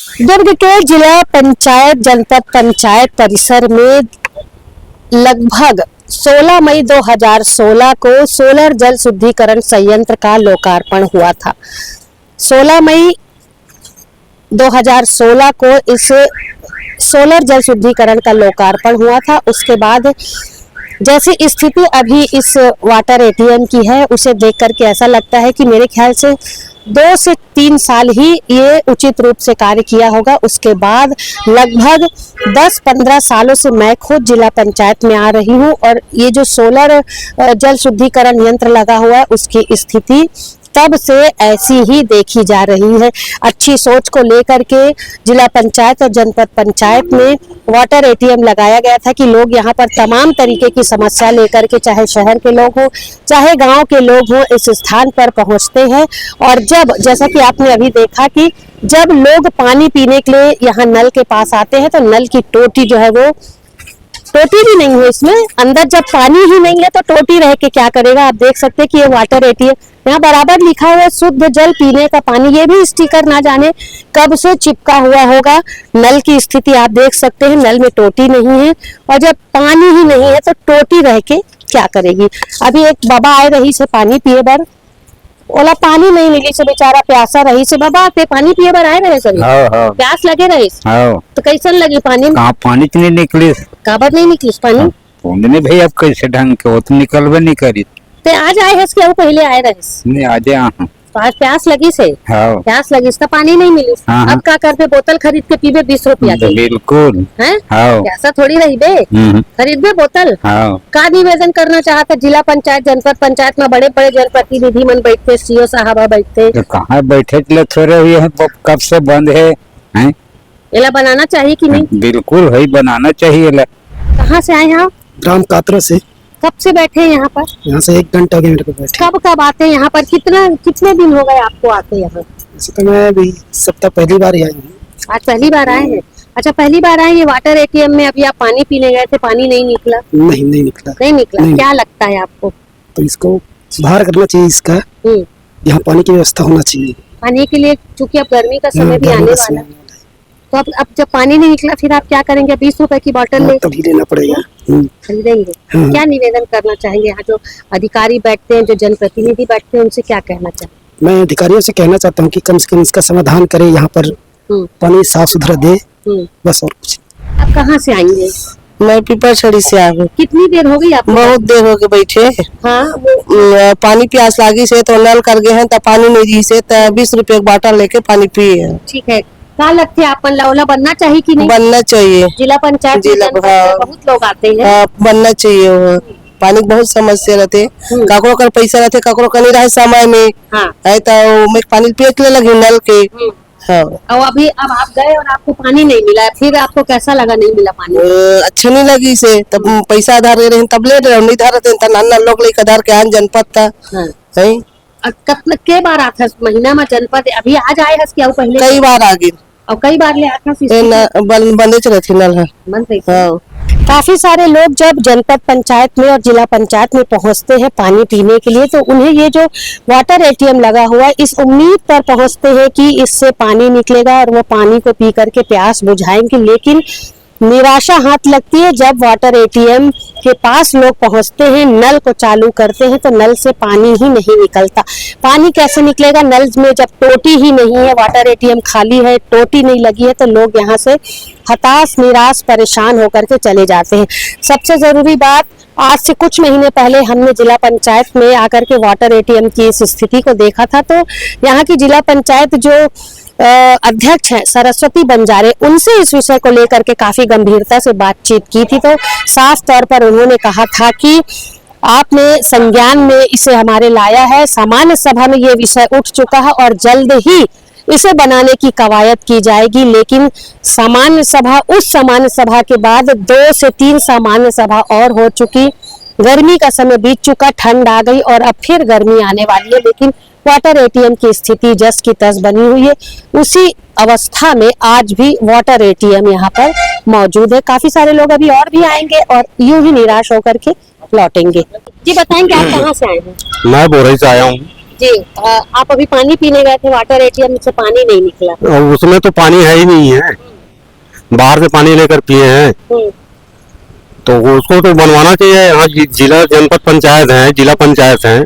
दुर्ग के जिला पंचायत जनपद पंचायत परिसर में लगभग 16 मई 2016 को सोलर जल शुद्धिकरण संयंत्र का लोकार्पण हुआ था। 16 मई 2016 को इस सोलर जल शुद्धिकरण का लोकार्पण हुआ था। उसके बाद जैसी स्थिति अभी इस वाटर एटीएम की है, उसे देख करके ऐसा लगता है कि मेरे ख्याल से 2 से 3 साल ही ये उचित रूप से कार्य किया होगा। उसके बाद लगभग 10-15 सालों से मैं खुद जिला पंचायत में आ रही हूँ और ये जो सोलर जल शुद्धिकरण यंत्र लगा हुआ है, उसकी स्थिति तब से ऐसी ही देखी जा रही है। अच्छी सोच को लेकर के जिला पंचायत और जनपद पंचायत में वाटर एटीएम लगाया गया था कि लोग यहाँ पर तमाम तरीके की समस्या लेकर के, चाहे शहर के लोग हो चाहे गांव के लोग हो, इस स्थान पर पहुँचते हैं। और जब, जैसा कि आपने अभी देखा कि जब लोग पानी पीने के लिए यहाँ नल के पास आते हैं तो नल की टोटी जो है वो टोटी भी नहीं है इसमें, अंदर जब पानी ही नहीं है तो टोटी रह के क्या करेगा। आप देख सकते हैं कि ये वाटर एटीएम, यहाँ बराबर लिखा हुआ है शुद्ध जल पीने का पानी। ये भी स्टिकर ना जाने कब से चिपका हुआ होगा। नल की स्थिति आप देख सकते हैं, नल में टोटी नहीं है और जब पानी ही नहीं है तो टोटी रह के क्या करेगी। अभी एक बाबा आए रही से पानी पिए बर, ओला पानी नहीं मिली से बेचारा प्यासा रही से। बाबा पे पानी पिए बर आए रहे सर, प्यास लगे रही तो कैसन लगी पानी में? कहाँ पानी तो नहीं निकली, काबर नहीं निकली पानी? नहीं भाई, अब कैसे ढंग के वो तो निकलवे नहीं करी। ते आज आए हैं क्या, वो पहले आए रहे? नहीं आज यहाँ तो आज प्यास लगी से, प्यास लगी इसका पानी नहीं मिली। अब क्या करते, बोतल खरीद के पीबे 20 रुपया के। बिल्कुल है, ऐसा थोड़ी रही बे, खरीद बे बोतल। का निवेदन करना चाहता जिला पंचायत जनपद पंचायत में बड़े बड़े जनप्रतिनिधि मन बैठते, सीओ साहब बैठते, कहाँ बैठे थोड़े हुए हैं, कब से बंद है? इला बनाना चाहिए कि नहीं? बिल्कुल भाई बनाना चाहिए। कहाँ से आए हैं आप? ग्राम कातरा से। कब से बैठे हैं यहाँ पर? यहाँ से 1 घंटा के मेरे को बैठे। कब आते हैं यहाँ पर? कितने दिन हो गए आपको आते यहाँ? तो मैं अभी सप्ताह पहली बार ही आई हूँ। आज पहली बार आए हैं? अच्छा, पहली बार आए। ये वाटर एटीएम में अभी आप पानी पीने गए थे, पानी नहीं निकला? नहीं निकला। नहीं निकला? क्या लगता है आपको? तो इसको सुधार करना चाहिए इसका। यहाँ पानी की व्यवस्था होना चाहिए पानी के लिए, क्योंकि अब गर्मी का समय भी आने वाला है। तो अब जब पानी नहीं निकला फिर आप क्या करेंगे? 20 रुपए की बोतल ले तभी लेना पड़ेगा। खरीदेंगे। क्या निवेदन करना चाहेंगे? यहाँ जो अधिकारी बैठते हैं, जो जनप्रतिनिधि बैठते हैं, उनसे क्या कहना चाहेंगे? मैं अधिकारियों से कहना चाहता हूँ कि कम से कम इसका समाधान करे, यहाँ पर पानी साफ सुथरा दे, बस और कुछ। आप कहाँ से आएंगे? मैं पीपरछड़ी से आ गई। कितनी देर हो गई आपको? बहुत देर हो गई बैठे। हाँ, पानी प्यास लागी से तो नल कर गए हैं, तो पानी नहीं दी से 20 रुपए का बाटल लेके पानी पिए। ठीक है। क्या लगते हैं आप, लौला बनना चाहिए कि नहीं? बनना चाहिए। जिला पंचायत बहुत लोग आते हैं। बनना चाहिए। पानी की बहुत समस्या रहते, ककरो का पैसा रहते, ककरो का नहीं रहे समय में है तो मैं पानी पिए के लिए लगी नल के। और अभी अब आप गए और आपको पानी नहीं मिला, फिर आपको कैसा लगा नहीं मिला पानी? अच्छा नहीं लगी से, तब पैसा आधार रहे तब ले रहे, नहीं धार रहते नाना लोग लेकर आधार के आन जनपद था। के बार आता महीना में जनपद? अभी आज आए हैं क्या? पहले कई बार आ गई और कई बार ले आता बंदे रहती नल है। काफी सारे लोग जब जनपद पंचायत में और जिला पंचायत में पहुंचते हैं पानी पीने के लिए, तो उन्हें ये जो वाटर एटीएम लगा हुआ है, इस उम्मीद पर पहुंचते हैं कि इससे पानी निकलेगा और वो पानी को पी करके प्यास बुझाएंगे। लेकिन निराशा हाथ लगती है जब वाटर एटीएम के पास लोग पहुंचते हैं, नल को चालू करते हैं तो नल से पानी ही नहीं निकलता। पानी कैसे निकलेगा नल में जब टोटी ही नहीं है, वाटर एटीएम खाली है, टोटी नहीं लगी है, तो लोग यहाँ से हताश, निराश, परेशान होकर के चले जाते हैं। सबसे जरूरी बात, आज से कुछ महीने पहले हमने जिला पंचायत में आकर के वाटर एटीएम की इस स्थिति को देखा था। तो यहाँ की जिला पंचायत जो अध्यक्ष है सरस्वती बंजारे, उनसे इस विषय को लेकर के काफी गंभीरता से बातचीत की थी। तो साफ तौर पर उन्होंने कहा था कि आपने संज्ञान में इसे हमारे लाया है, सामान्य सभा में ये विषय उठ चुका है और जल्द ही इसे बनाने की कवायद की जाएगी। लेकिन सामान्य सभा, उस सामान्य सभा के बाद 2 से 3 सामान्य सभा और हो चुकी, गर्मी का समय बीत चुका, ठंड आ गई और अब फिर गर्मी आने वाली है। लेकिन वाटर एटीएम की स्थिति जस की तस बनी हुई है। उसी अवस्था में आज भी वाटर एटीएम यहाँ पर मौजूद है। काफी सारे लोग अभी और भी आएंगे और यूं ही निराश होकर के लौटेंगे। जी बताएंगे आप कहाँ से आए हैं? मैं बोरई से आया हूँ। जी आप अभी पानी पीने गए थे, वाटर एटीएम से पानी नहीं निकला। और उसमें तो पानी है ही नहीं है, बाहर से पानी लेकर पिए हैं। तो उसको तो बनवाना चाहिए। यहाँ जिला जनपद पंचायत है, जिला पंचायत है,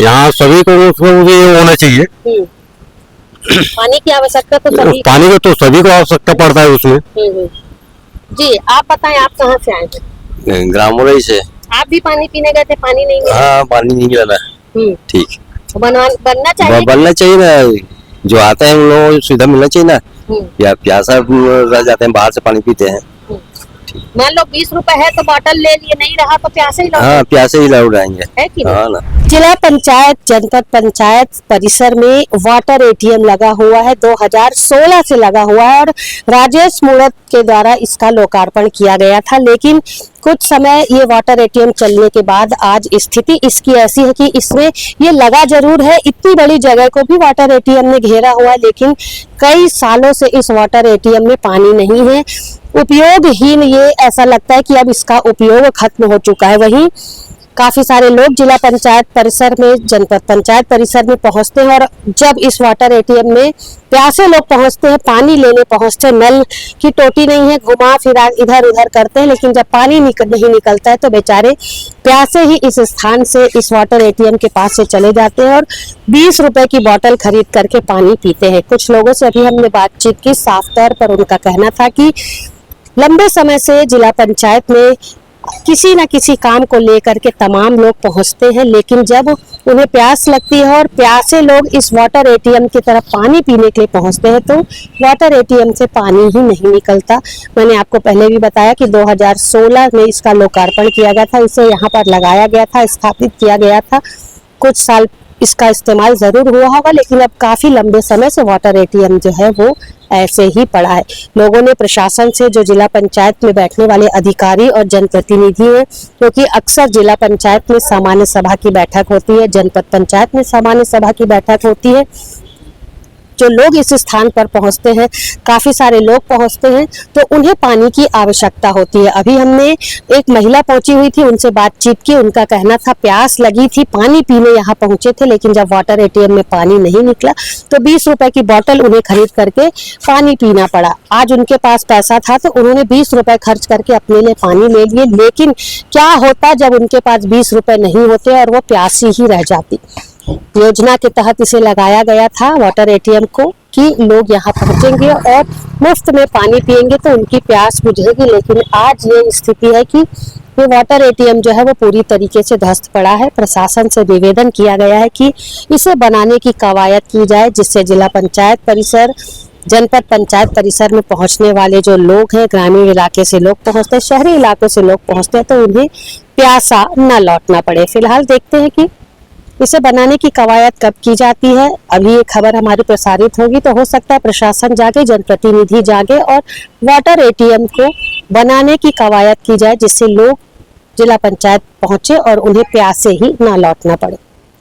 यहाँ सभी को उसको भी होना चाहिए। पानी की आवश्यकता तो सभी पानी को तो सभी को आवश्यकता पड़ता है उसमें। जी आप बताएं, आप कहाँ से आए थे? ग्रामोरई से। आप भी पानी पीने गए थे, पानी नहीं मिला? हाँ, पानी नहीं मिला ना। ठीक बनना चाहिए, बनना चाहिए ना। जो आते हैं उन लोगों को सुविधा मिलना चाहिए ना। या प्यासा रह जाते हैं, बाहर से पानी पीते हैं। मान लो 20 रुपए है तो बोतल ले लिए, नहीं रहा तो प्यासे ही लौट। हाँ, प्यासे ही लौट आएंगे। है कि नहीं? हाँ ना। जिला पंचायत जनपद पंचायत परिसर में वाटर एटीएम लगा हुआ है, 2016 से लगा हुआ है और राजेश मूणत के द्वारा इसका लोकार्पण किया गया था। लेकिन कुछ समय ये वाटर एटीएम चलने के बाद आज स्थिति इसकी ऐसी है कि इसमें ये लगा जरूर है, इतनी बड़ी जगह को भी वाटर एटीएम ने घेरा हुआ है, लेकिन कई सालों से इस वाटर एटीएम में पानी नहीं है, उपयोगहीन। ये ऐसा लगता है कि अब इसका उपयोग खत्म हो चुका है। वहीं काफी सारे लोग जिला पंचायत परिसर में, जनपद पंचायत परिसर में पहुंचते हैं और जब इस वाटर एटीएम में प्यासे लोग पहुंचते हैं, पानी लेने पहुंचते हैं, नल की टोटी नहीं है, घुमा फिरा इधर उधर करते हैं, लेकिन जब पानी नहीं निकलता है तो बेचारे प्यासे ही इस स्थान से, इस वाटर एटीएम के पास से चले जाते हैं और 20 रुपए की बोतल खरीद करके पानी पीते हैं। कुछ लोगों से अभी हमने बातचीत की, साफ तौर पर उनका कहना था कि लंबे समय से जिला पंचायत में किसी न किसी काम को लेकर के तमाम लोग पहुंचते हैं, लेकिन जब उन्हें प्यास लगती है और प्यासे लोग इस वाटर एटीएम की तरफ पानी पीने के लिए पहुंचते हैं तो वाटर एटीएम से पानी ही नहीं निकलता। मैंने आपको पहले भी बताया कि 2016 में इसका लोकार्पण किया गया था, इसे यहाँ पर लगाया गया था, स्थापित किया गया था। कुछ साल इसका इस्तेमाल जरूर हुआ होगा, लेकिन अब काफी लंबे समय से वाटर एटीएम जो है वो ऐसे ही पड़ा है। लोगों ने प्रशासन से, जो जिला पंचायत में बैठने वाले अधिकारी और जनप्रतिनिधि हैं, क्योंकि अक्सर जिला पंचायत में सामान्य सभा की बैठक होती है, जनपद पंचायत में सामान्य सभा की बैठक होती है, जो लोग इस स्थान पर पहुंचते हैं, काफी सारे लोग पहुंचते हैं, तो उन्हें पानी की आवश्यकता होती है। अभी हमने एक महिला पहुंची हुई थी, उनसे बातचीत की, उनका कहना था प्यास लगी थी, पानी पीने यहाँ पहुंचे थे, लेकिन जब वाटर एटीएम में पानी नहीं निकला तो 20 रुपए की बोतल उन्हें खरीद करके पानी पीना पड़ा। आज उनके पास पैसा था तो उन्होंने 20 रुपए खर्च करके अपने लिए पानी ले लिए, लेकिन क्या होता जब उनके पास 20 रुपए नहीं होते और वो प्यासी ही रह जाती। योजना के तहत इसे लगाया गया था वाटर एटीएम को कि लोग यहाँ पहुंचेंगे और मुफ्त में पानी पिएंगे तो उनकी प्यास बुझेगी, लेकिन आज ये स्थिति है कि ये वाटर एटीएम जो है वो पूरी तरीके से ध्वस्त पड़ा है। प्रशासन से निवेदन किया गया है कि इसे बनाने की कवायद की जाए, जिससे जिला पंचायत परिसर, जनपद पंचायत परिसर में पहुंचने वाले जो लोग हैं, ग्रामीण इलाके से लोग पहुंचते हैं, शहरी इलाकों से लोग पहुंचते हैं, तो उन्हें प्यासा न लौटना पड़े। फिलहाल देखते हैं कि इसे बनाने की कवायद कब की जाती है। अभी ये खबर हमारी प्रसारित होगी तो हो सकता है प्रशासन जागे, जनप्रतिनिधि जागे और वाटर एटीएम को बनाने की कवायद की जाए, जिससे लोग जिला पंचायत पहुंचे और उन्हें प्यासे ही ना लौटना पड़े।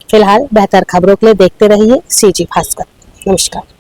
फिलहाल बेहतर खबरों के लिए देखते रहिए CG भास्कर। नमस्कार।